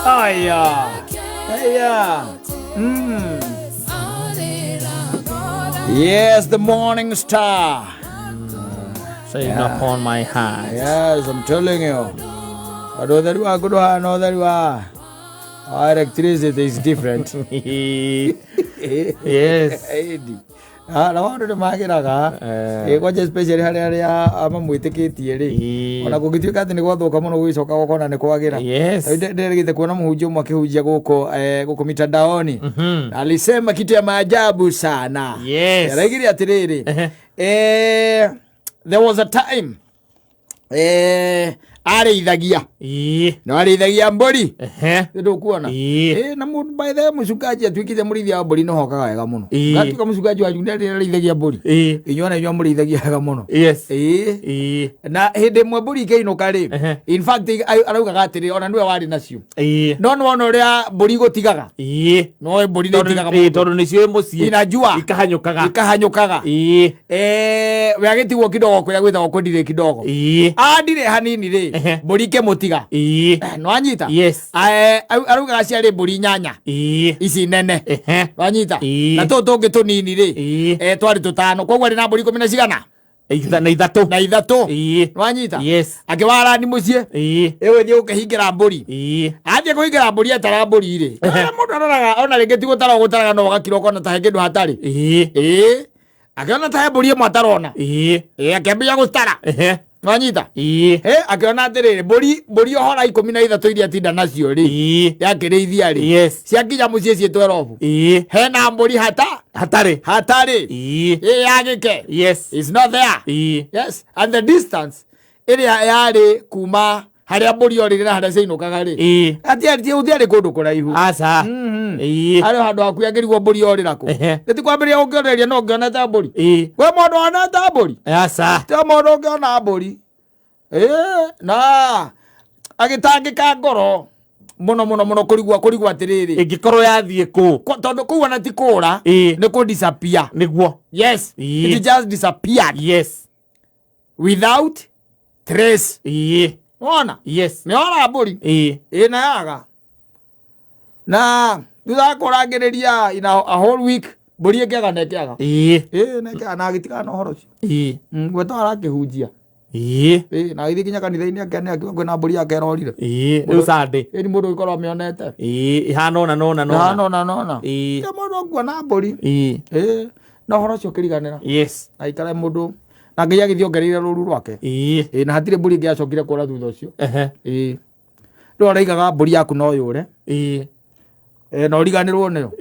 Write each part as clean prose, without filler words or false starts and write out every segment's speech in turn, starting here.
Aya. Yes, the morning star. Saying upon my heart. Yes, I'm telling you. Our electricity is different. Yes. Na wandu ni magiraga kwaje especially haria amamwitikitie ri ona kugituika ati ni gwathuka muno gwicoka gukona ni kwagira. Yes. Ndirigite kuona muhunjia umwe akihunjia guko mitandaoni alisema kitu ya maajabu sana. Yes. Yaragiri atiriri there was a time areithagia na areithagia mburi ndio kuona na mundu by the musukaji atwikite murithia mburi no hokaga wega muno gatuka musukaji wa junda areithagia mburi inyona inyo murithagia wega muno. Yes. Na hinde mwe mburi keinuka ri in fact arauga gatiri ona niwe wari nacio no no ona uria mburi gutigaga no mburi ni tigaga tondu nicio mucie inajua ikahanyukaga we agitigwo kidogo kuria gwithago kwendire kidogo andire hanini ri mburi ke mutiga no anyita. Yes. Aruga ciari mburi nyanya ici nene no anyita na tungi tunini ri twari tutano kogwa ri na mburi 10 cigana na ithatu no anyita. Yes. Akiwara ni mucie ewe ni ukihingira mburi athie kuhingira mburi atara mburi ri mundu aroraga ona ringi ti gutaraga no gakiro kona ta hengi ndu hatari akiona ta mburi imwe atarona akiambia gutara Wanyita akiona atiriri mburi ohora 13 iria tinda nacio ri yakirithia ri ciakinya mucie cietwe robu hena mburi hatari yagike. Yes. It's not there. Yes. And the distance iria yari kuma haria mburi orire na haria ciinukaga ri ati uthiari kundu kuraihu asa ari handu haku agirigwo mburi orirako ati kwambiria ungioreria no ngioneta mburi we mundu oneta mburi asa ta mundu ungiona mburi na agitangika ngoro muno kurigwa atiriri ingikorwo yathie ku tondu kuu ona ti kura ni ku disappear niguo. Yes. It just disappeared. Yes. Without trace. Ona. Yes. Ni ora mburi na yaga na thutha kurangiriria in a whole week mburi ikiaga na ikiaga na na gitika no horo cio gweta arakihunjia na ithi kinya kanitha-ini akene akiwa kwina mburi yake erorire riu Sunday ni mundu ikorwo mionete ihana ona nona ya mundu kuona mburi no horo cio kiriganira. Yes. na ikara mundu na ngai agithiongereire ruru rwake na hatire mburi ngi acokire kura thutha ucio ndo araigaga mburi yaku no yure no riganirwo niyo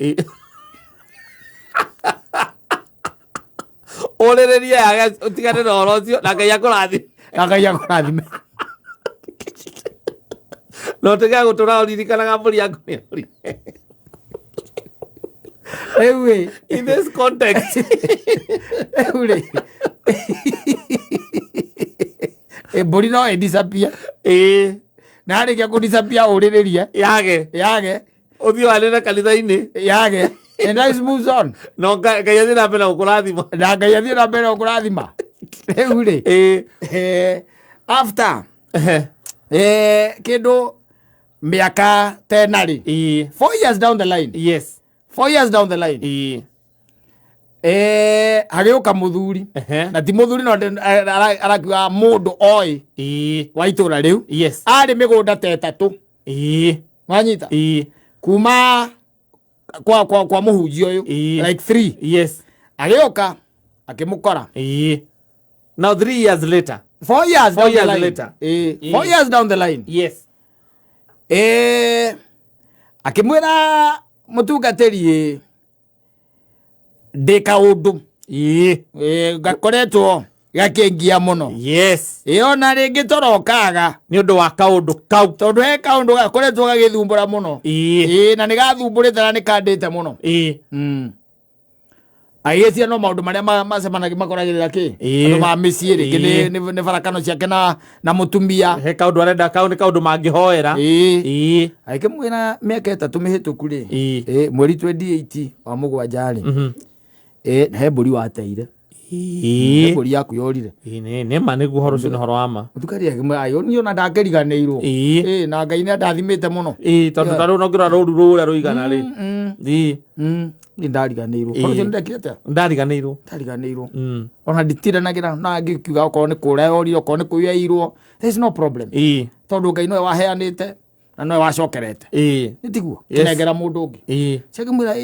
orereria yaga utigane na horo ucio na ngai akurathime no tiga gutura uririkanaga mburi yaku ni uri ewe in this context ewe mburi no disappear na arikia ku disappear urereria yage uthio anene kanitha-ini yage and that moves on no ngai athie na mbere gukurathima na ngai athie na mbere gukurathima after kindu miaka tenari 4 years down the line. Yes. 4 years down the line hagiuka muthuri na ti muthuri no arakiwa mundu oi wa itura riu ari migunda ta 3 wanyita kuma kwa muhunjia uyu like 3. Yes. Agiuka akimukora now 3 years later 4 years down the line later 4 years down the line. Yes. Akimwira mutungatiri ndika undu gakoretwo gakengia muno. Yes. Ona ringi torokaga ni undu wa kaundu kau tondu he kaundu gakoretwo gagithumbura muno na ni gathumburite na ni kandite muno aiyetia no maundu maria macemanagia makoragirira ki andu ma micii ringi ni barakano ciake na mutumia he kaundu arenda kau ni kaundu mangihoera aikimwira miaka 3 mihituku ri mweri 28 wa mugwanja ri he mburi wateire mbũri yaku yorire nĩ ma nĩguo horo ũcio nĩ horo wa ma mũtukari akĩmwĩra ayo niĩ ona ndakĩriganĩirwo na Ngai nĩ ndathimĩte mũno tondũ ta rĩu no ngĩrora rũru rũrĩa rũigana rĩ nĩ ndariganĩirwo horo ũcio nĩndekire atĩa ndariganĩirwo ona nditiranagĩra na ngĩkiuga okorwo nĩ kũrĩa yorire okorwo nĩ kũu yairwo there's no problem tondũ Ngai nowe waheanĩte na nowe wacokerete nĩ tiguo kĩnengera mũndũ ũngĩ ciakĩmwĩra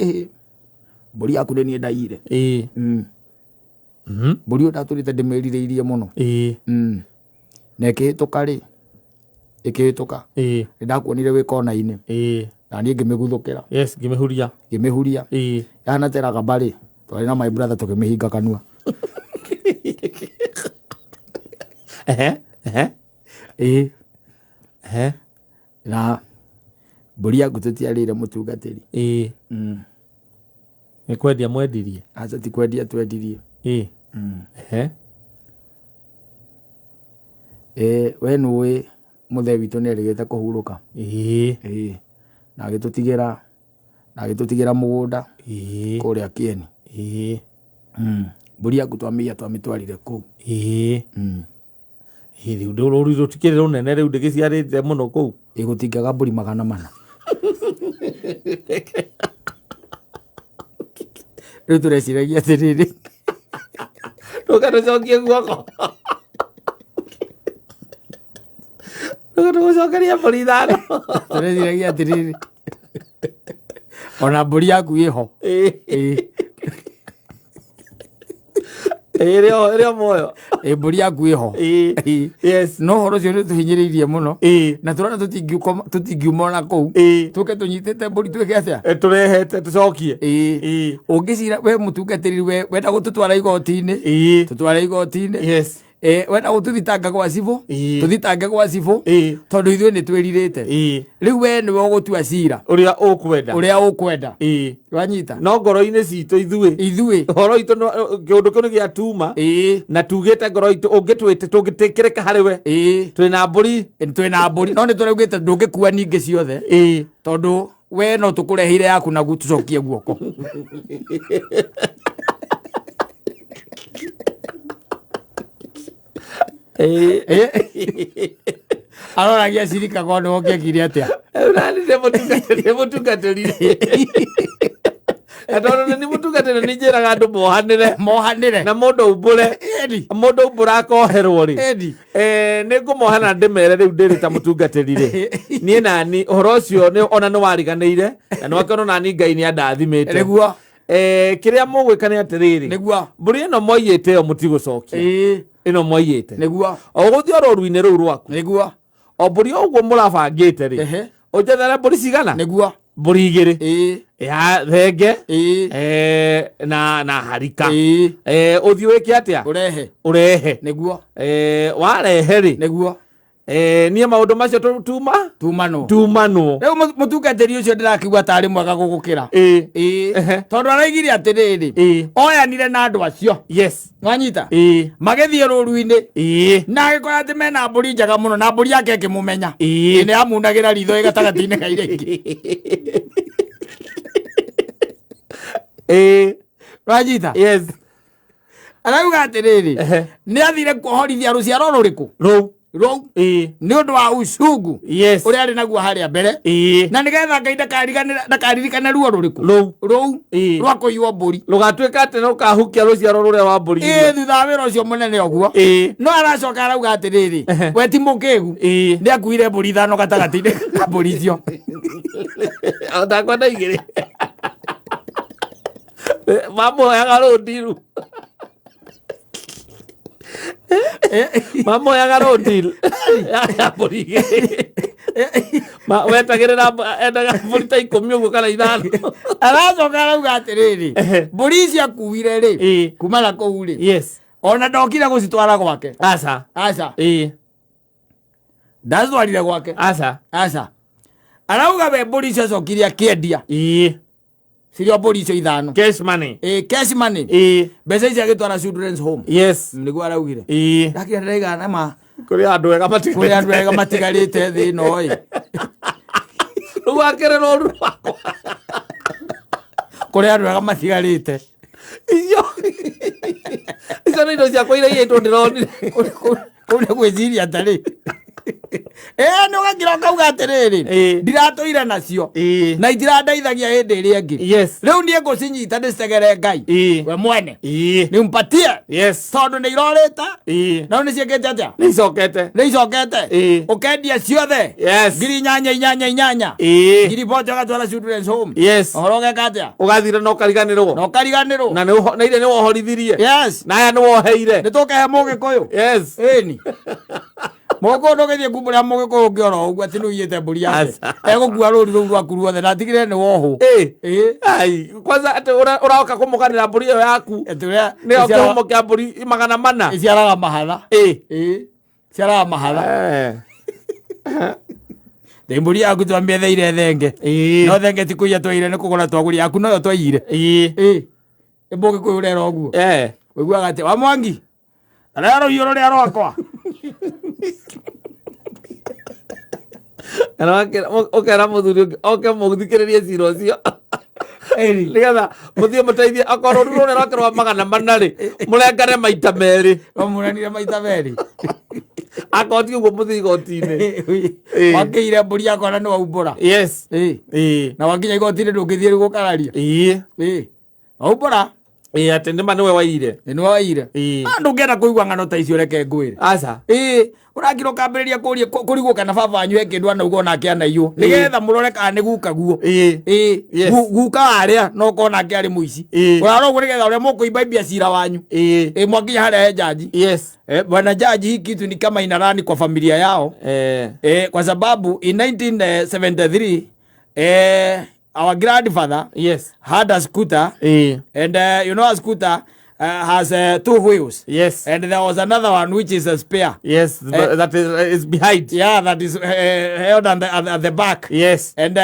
mbũri yaku nĩ niĩ ndaiyire mbũri ũyũ ndatũrĩte ndĩmĩrirĩirie mũno na ĩkĩhĩtũka ĩkĩhĩtũka nĩndakuonire wĩ kona-inĩ na niĩ ngĩmĩguthũkĩra ngĩmĩhuria yanateraga mbarĩ twarĩ na my brother tũkĩmĩhinga kanua na mbũri yaku tũtiarĩire mũtungatĩri nĩ kwendia mwendirie aca ti kwendia twendirie we nĩũĩ mũthee witũ nĩ erĩgĩte kũhurũka na agĩtũtigĩra mũgũnda kũrĩa Kieni mbũri yaku twamĩtwarire kũu rĩu rũru rũtikĩrĩ rũnene rĩu ndĩgĩciarĩte mũno kũu ĩgũtingaga mbũri 400 rĩu tũreciragia atĩrĩrĩ ndũkanũcokie guoko ndũkanũcokeria mbũri 5 tũreciragia atĩrĩrĩ ona mbũri yaku ĩho ĩrĩo muoyo mbũri yaku ĩho no horo ũcio nĩ tũhinyĩrĩirie mũno na tũrona tũtingiuma ona kũu tũke tũnyitĩte mbũri twĩke atĩa tũrehete tũcokie ũngĩcira we mũtungatĩri wenda gũtũtwara igoti-inĩ wenda gũtũthitanga gwa cibũ tũthitange gwa cibũ tondũ ithuĩ nĩ twĩrirĩte rĩu we nĩwe ũgũtua cira ũrĩa ũkwenda wanyita no ngoro-inĩ citũ ithuĩ horo itũ kĩũndũ kĩu nĩ gĩatuma na tugĩte ngoro itũ tũngĩtĩkĩrĩka harĩ we twĩna mbũri no nĩ tũraugĩte ndũngĩkua ningĩ ciothe tondũ we no tũkũreheire yaku naguo tũcokie guoko aroragia cirika kwa nĩwo kĩekire atĩa nĩ mũtungatĩri tondũ nĩ mũtungatĩri nĩ njĩraga andũ mohanĩre na mũndũ umbũra akoherwo rĩ nĩ ngũmohana ndĩmere rĩu ndĩrĩ ta mũtungatĩri rĩ niĩ nani ũhoro ũcio ona nĩ wariganĩire na nĩ wakĩona nani Ngai nĩ andathimĩte nĩguo kĩrĩa mũgwĩka nĩ atĩrĩrĩ nĩguo mbũri ĩno mwaiyĩte ĩyo mũtigũcokia ĩno mwaiyĩte nĩguo o gũthiĩ rũru-inĩ rũu rwaku nĩguo o mbũri ũguo mũrabangĩte rĩ ũnjethere mbũri cigana nĩguo mbũri 2 ya thenge na harika ũthiĩ wĩke atĩa ũrehe nĩguo warehe rĩ nĩguo niĩ maũndũ macio tumanwo rĩu mũtungatĩri ũcio ndĩrakiuga tarĩ mwega gũgũkĩra tondũ araigire atĩrĩrĩ oyanire na andũ acio wanyita magĩthiĩ rũru-inĩ na agĩkora atĩ mena mbũri njega mũno na mbũri yake ĩkĩmũmenya nĩ amunagĩra ritho gatagatĩ-inĩ ka iria ingĩ wanyita arauga atĩrĩrĩ nĩ athire kuohorithia rũciaro rũrĩkũ rũu nĩ ũndũ wa ucungu ũrĩa arĩ naguo harĩa mbere na nĩgetha Ngai ndakaririkane ruo rũrĩkũ rũu rwa kũiywo mbũri rũgatuĩka atĩ no kahukia rũciaro rũrĩa wa mbũri thutha wa wĩra ũcio mũnene ũguo no aracoka arauga atĩrĩrĩ we ti mũkĩgu nĩ akuire mbũri 5 gatagatĩ-inĩ ka mbũri icio ndakwenda 2 mamuoyaga rũndiru mamuoyaga rũndiru ya mbũri 2 wetagĩrĩra endaga mbũri ta 10 ũguo kana 5 aracoka arauga atĩrĩrĩ mbũri icio akuire rĩ kumana kũu rĩ ona ndokire gũcitwara gwake aca ndacitwarire gwake aca arauga we mbũri icio acokire akĩendia cirio mbũri icio 5 cash money mbeca icio agĩtwara children's home nĩguo araugire ndakĩra ndĩraigana ma kũrĩ andũ ega matigarĩte thĩ ĩno ĩ rĩu akĩrĩ rũru rwakwa kũrĩ andũ ega matigarĩte icio nä indo ciakwa iria iätwo ndä ronire kå nä gwä ciria tarä nä å gakira kauga atä rä rä ndiratå ire nacio na itirandeithagia hä ndä ä rä angä rä u niä ngå cinyita ndä citegere Ngai we mwene nä mpatie tondå nä irorä ta nao nä ciäkä te atä nä icokete å kendia ciothe ngiri 8 ngiri bojo gatwara children's home ohoro geka atä å gathire no kariganä rwo na ire nä wohorithirie na aya nä woheire nä tå kehe må gä kå yå ni moko ndo gethie kumbå rä a må gä kå å ngä ora å guo atä nä å iyä te mbå ri yake egå kua rå ri rå u rwaku ruothe na atigire nä wohå kwanza atä å raoka kå må kanä ra mbå ri ä yo yaku nä o kä humo kä a mbå ri 400 ciaraga mahatha ciaraga mahatha thä mbå ri yaku twambä theire thenge no thenge ti kå ia twaire nä kå gora twagå ri yaku noyo twaire ä mbå gä kå å rera å guo wä guaga atä wa Mwangi arä rå rå rä a rwakwa å kera må thuri å ngä oke må thikä rä rie cira å cio nä getha må thiä må teithie akorwo rå rå rä rwake rwa 400 rä må rengane maita merä må renire maita merä akoti å guo må thiä igoti-inä wakä ire mbå ri yakwa na nä waumbå ra na wakinya igoti-inä ndå ngä thiä rä gå kararia waumbå ra atä nä ma nä we waire ndå ngä enda kå igua ng'ano ta icio reke ngwä re å rakira å kambä rä ria kå rigwo kana baba wanyu he kä ndå anauga onake anaiywo nä getha må rore kana nä guka guo guka warä a no korwo nake arä må ici å rarä å guo nä getha å rä a må kå imbaimbia cira wanyu mwakinya harä a he jaji bwana jaji hii kitu ni kama inarani kwa familia yao kwa sababu in 1973 our grandfather had a scooter and you know a scooter has 2 wheels and there was another one which is a spare that is behind that is held at the back and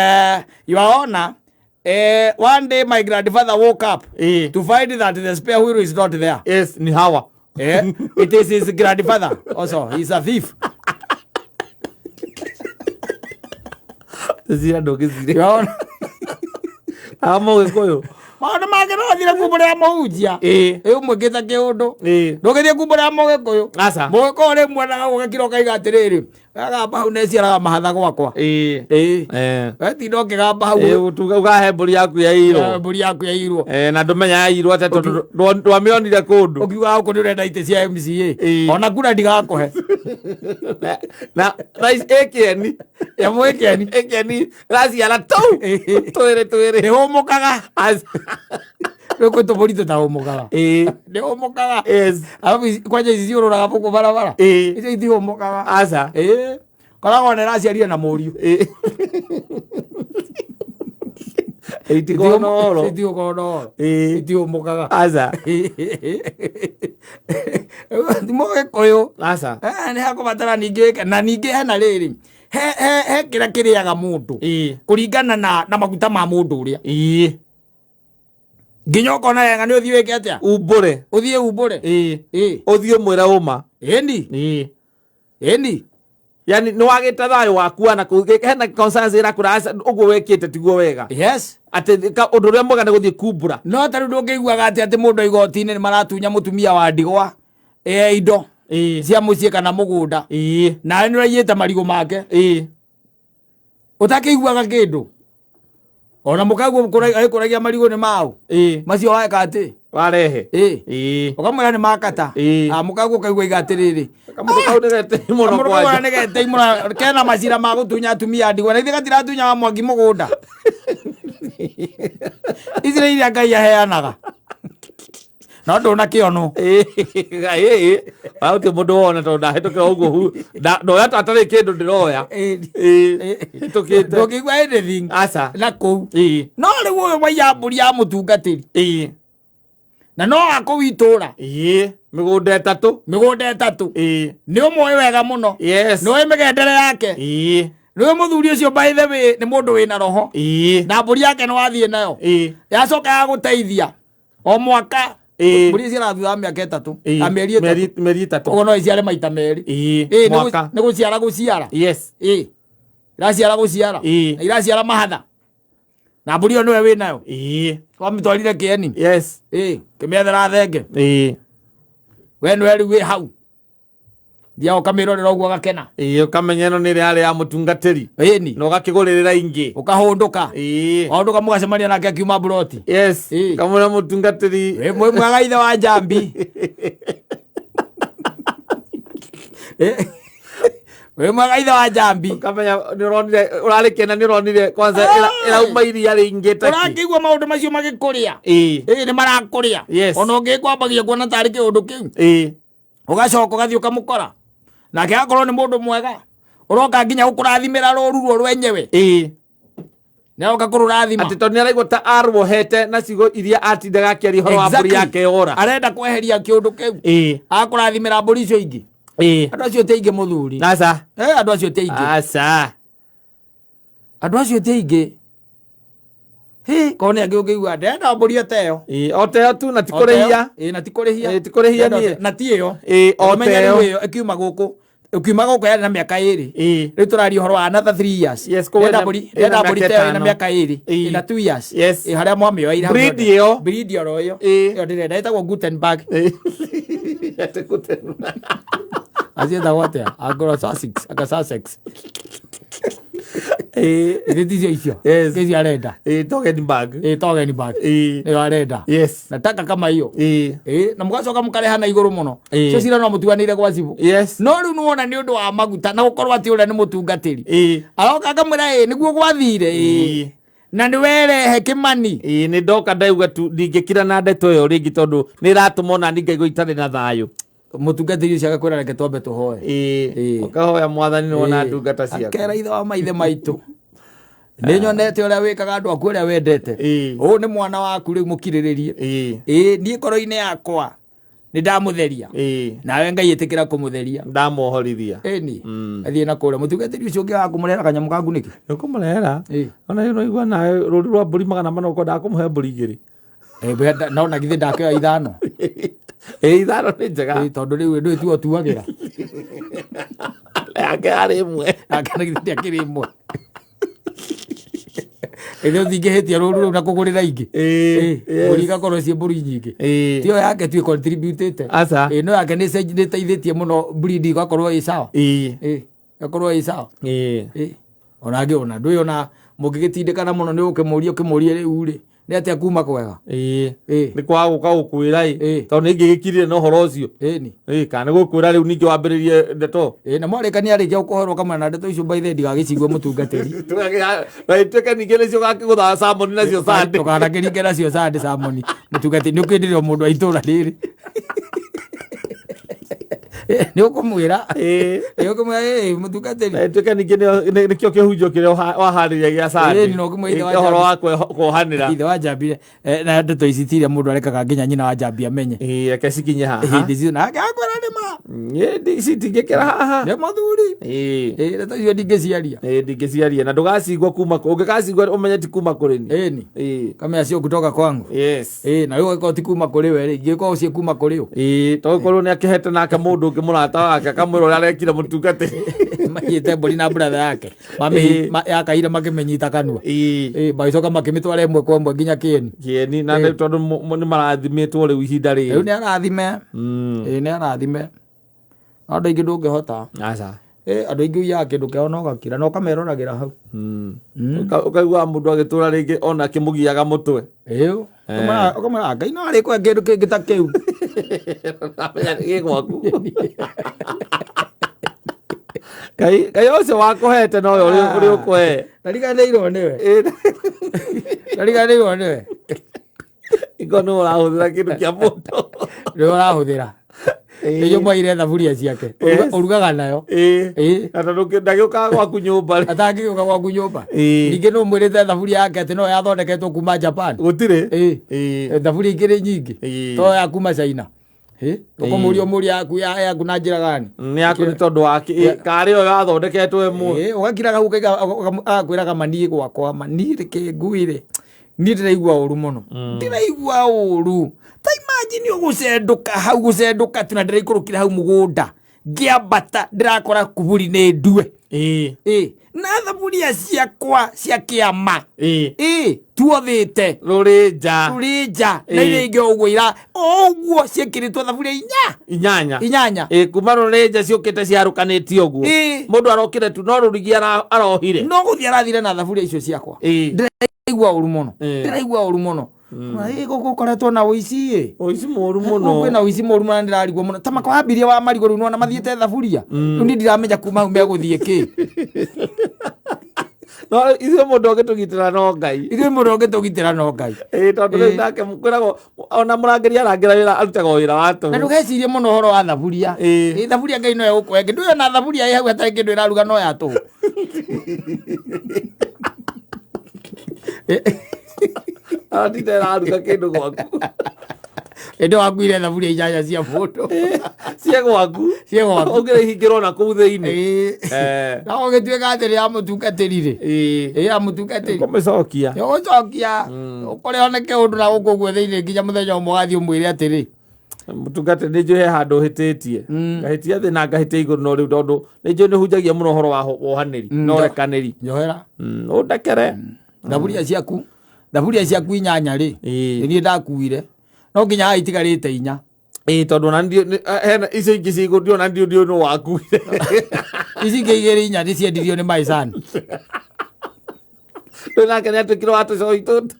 your honor one day my grandfather woke up to find that the spare wheel is not there ni hawa it is his grandfather also he's a thief zira ndo gizire amo gikoyo maundu mangä no thire kumbå rä a må hunjia ä mwe ngä ta kä å ndå ndå gä thiä kumbå rä a må gä kå yå må gä kå rä mwenaga gå gakira kaiga atä rä rä gagamba hau neciaraga mahatha gwakwa wetinda å kä gamba hau ugahe mbå ri yaku yairwo mbå ri yaku yairwo na ndå menya yairwo atä tondå ndwamä onire kå ndå å kiuga gå kå nä å renda itä cia MCA ona kura ndigakå he na äkeni yamå äkeni raciara twä rä nä hå må kaga rä kwä tå må ritå ta hå må kaga nä hå må kaga kwanja ici ciå rå raga bå kå barabara icio iti hå må kaga koragwo nä raciarire na må riå itigå noro itihå må kaga thimå gä kå yå nä hakå batara ningä na ningä hena rä rä he kä rä a kä rä aga må ndå kå ringana na maguta ma må ndå å rä a nginya å kona yenga nä å thiä wä ke atä a umbå re å thiä umbå re å thiä mwä ra å ma ĩni yani nä wagä te thayå wakuana hena ä rakå å guo wekä te tiguo wega atä å ndå å rä a mwega nä gå thiä kumbura no tarä ndå ngä iguaga atä atä må ndå igoti-inä nä maratunya må tumia wa ndigwa indo cia må ciä kana må gå nda nawe nä å raiyä te marigå make å takä iguaga kä ndå ona må kaguo kå ragia marigå nä mao macio waeka atä warehe å kamwä ra nä makata må kaguo kaigua iga atä rä rä nä geteimå kena macira ma gå tunya atumia ndigwa na ithe gatiratunya wa Mwangi må gå nda ici nä iria Ngai aheanaga no ndå na kä ono autä må ndå wona tondå ndahätå kä ra å guo ndoya to atarä kä ndå ndä roya hätå kä te ndå kä igua anything na kå u no rä u å yå waiya mbå ri ya må tungatä ri na no akå witå ra mä gå nda ätatå nä å moä wega må no nä å mä gendere yake nä å må thuri å cio nä må ndå wä na roho na mbå ri yake nä wathiä nayo yacoka ya gå teithia o mwaka mbå ri ciarathutha mä aka ätatå meri ätatå å no iciare maita merä nä gå ciara gå ciara iraciara gå ciara na iraciara mahatha na mbå ri ĩyo nä we wä nayo wamä twarire kä eni kä mä ethera thenge we no eri we hau dia ukamirorera uguo gakena ukamenya no nire ari ya mutungatiri eni no gakigurira ingi ukahondoka ondoka mugacemania nake akiuma buroti yes kamuna mutungatiri we mwega ithe wa Njambi we mwega ithe wa Njambi ukamenya nironire urarikena nironire kwanza ila umairia ringi taki urakigwa maundu macio magikuria ni marakuria ona ungikwambagia kuona tari kiundu kiu ugacoka ugathii ukamukora nake akorwo ni mundu mwega uroka nginya gukurathimira ruru ruo rwenyewe ne ukakurathima ati to ni araigwa ta arwohete na cigo iria atindaga akiari horo wa mburi yake yora arenda kweheria kiundu kiu akurathimira mburi icio ingi andu acio te ingi muthuri asa andu acio te ingi asa andu acio te ingi kone angi ukigua ndenda mburi oteo oteo tu na tikurehia na tikurehia tikurehia ni na tio oteo ekiuma guku ukiuma guku yana miaka 2 riu turari horo another 3 years ndenda mburi teo na miaka 2 na 2 years haria mwamio ira breed oro yo ndirenda itagwo Gutenberg ate Gutenberg azienda wote agora Sussex Ndio hiyo. Kesi arenda. Toggenburg. Toggenburg. Ndio arenda. Yes. Nataka kama hiyo. Na mugacoka mukarehana iguru muno. Cio cira no mutuanire kwa cibu. Yes. No riu nuona ni undu wa maguta na gukorwo ati ule ni mutungatiri. Aroka ngamwira niguo gwathire. Na ni werehe Kimani. Ni ndoka ndauga tu ndingikira na ndeto yo ringi tondu ni ratumona ni ngaigua itari na thayo. Mutungatiri ucio agakwira reke twambe tuhoe. Ukahoya mwathani nona ndungata ciake. Akera ithe wa maithe maitu. Ninyonete uria wikaga andu aku uria wendete. U ni mwana waku riu mukiriririe. Nie koro-ini yakwa ni ndamutheria. Nawe Ngai itikira kumutheria. Ndamuhorithia. Eni. Athie na kuria mutungatiri ucio ungi akumurera kanyamu kangu niki. Ukumurera. Ona ino igwa na ruri rwa mburi 400 ukonda kumuhe mburi igiri. Naona githe ndakioya 5. 5 ni njega. Tondu riu ndu tu otuagira. Yake ari imwe. Akana githe akiri imwe. Ethio thingihitie ruru na kugurira ingi. Uri gakorwo cie mburi nyingi. Tio yake tu contributete. No yake ni teithitie muno breed gakorwo i sawa. Gakorwo i sawa. Ona ngi ona ndu ona mungigitindikana muno ni ukimurie riu ri ni ati akuma kwega. Ni kwa guka gukwira tondu ngigikirire no horo ucio. Kana gukwira riu ningi wambiririe ndeto. Na mwarekani arikia gukoherwo kamwe na ndeto icio by the ndigagicigwe mutungatiri. Teke ningi nicio gakigutha salmon nacio sande. Tukana kiringe nacio sande salmon. Mutungatiri nukindirio mundu wa itura riri. Ni ukumwira mutungatiri teke ningi nikio kihunjio kire wahariria gia sande. No kumwira horo wakwe kuhanira ithe wa Njambi na ndeto ici tiria mundu arekaga nginya nyina wa Njambi amenye. Reke cikinye haha. Ndicio na akwira nima. Ici tingikira haha. Ni muthuri. Ndeto icio ndingiciaria. Ndingiciaria na ndugacigwa kuma ungikacigwa umenye ti kuma kuri ni. Kama sio kutoka kwangu. Yes. Na wewe uko ti kuma kuri we ri ngiko ucie kuma kuri u. To korwo ni akihete nake mundu ungi murata wake akamwira uria arekire mutungatiri. Maiyete mburi na brother yake. Mami yakaire makimenyita kanua. Baicoka makimitwara imwe kwa imwe nginya Kieni na tondu ni marathimitwo riu ihinda ri. Riu ni arathime. Ni arathime. Andu aingi ndungihota. Aca. Andu aingi uya kindu kiao no gakira no kameroragira hau. Ukaigua mundu agitura ringi ona akimugiaga mutwe. Kama Ngai no ari kwa kindu kingi ta kiu. Amenya gwaku. Kai ucio wakuhete no uri ukwe. Ndariganirwo niwe. Ndariganirwo niwe. Iko no urahuthira kindu kia mundu. Rio urahuthira. Iyo mwaire thaburia ciake. Urugaga nayo. Ata ndagioka gwaku nyumba. Atangioka gwaku nyumba. Ningi no mwirite thaburia yake ati no yathondeketwo kuma Japan. Gutire. Thaburia ingiri nyingi. To ya kuma China. Ukumuria yaku na njira gani? Ni yaku ni tondu wake kari yo yathondeketwo imwe. Ugakiraga akwiraga mani gwakwa mani reke nguire. Ni ndiraigua uru muno. Ndiraigua uru. Ta imagine ugucenduka tu na ndiraikũrũkira hau mugunda ngiambata ndirakora kuburi ni ndue na thaburia ciakwa cia kiama tuothite ruri nja na iria ingĩ ũguo ira ũguo ciĩkĩrĩtwo thaburia inyanya kuma ruri nja ciũkĩte ciarũkanĩtie ũguo mũndũ arokire tu no rũrigi arohire no gũthiĩ arathire na thaburia icio ciakwa ndĩraigua ũru mũno gũkoretwo na ũici mũru mũno kwĩna ũici mũru mũno ndĩrarigwo mũno ta makwambirie wa marigũ rĩu nona mathiĩte thaburia rĩu niĩ ndiramenya kuma hau megũthiĩ kĩ no ithuĩ mũndũ ũngĩtũgitĩra no Ngai tondũ rĩu nake kwĩragwo ona mũrangĩri arangĩra wĩra arutaga wĩra wa tũhũ na ndũgecirie mũno ũhoro wa thaburia thaburia Ngai no egũkũhe ĩngĩ ndũĩ ona thaburia ĩ hau hatarĩ kĩndũ ĩraruga no ya tũhũ atiteraruga kĩndũ gwaku ĩndĩ wakuire thaburia inyanya cia mũndũ cia gwaku ũngĩrĩhingĩrwo na kũu thĩinĩ na ũgĩtuĩka atĩ ya mũtungatĩri ya mũtungatĩri ũmĩcokia ũkore oneke ũndũ na gũkũ guo thĩinĩ nginya mũthenya ũmwe gathiĩ ũmwĩre atĩrĩ mũtungatĩri nĩ njũĩ handũ hĩtĩtie ngahĩtia thĩ na ngahĩtia igũrũ no rĩu tondũ nĩ njũĩ nĩ hunjagia mũno ũhoro wa wohanĩri na ũrekanĩri njohera ũndekere thaburia ciaku inyanya rĩ niĩ ndakuire no nginya haitigarĩte inya tondũ ona hena icio ingĩ ciĩ igũrũ ona ndiũ nĩ wakuire ici ingĩ igĩrĩ inya nĩciendirio nĩ maicani rĩu nake nĩ atuĩkire wa tũcoi tũtũ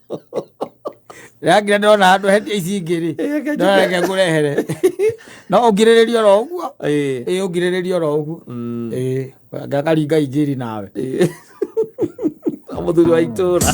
ngira ndona handũ hendia ici ingĩ rĩ ndoreke ngũrehere no ũngirĩrĩrio ro ũguo ũngirĩrĩrio ro ũguo ngakaringa injĩri nawe mũthuri wa itũũra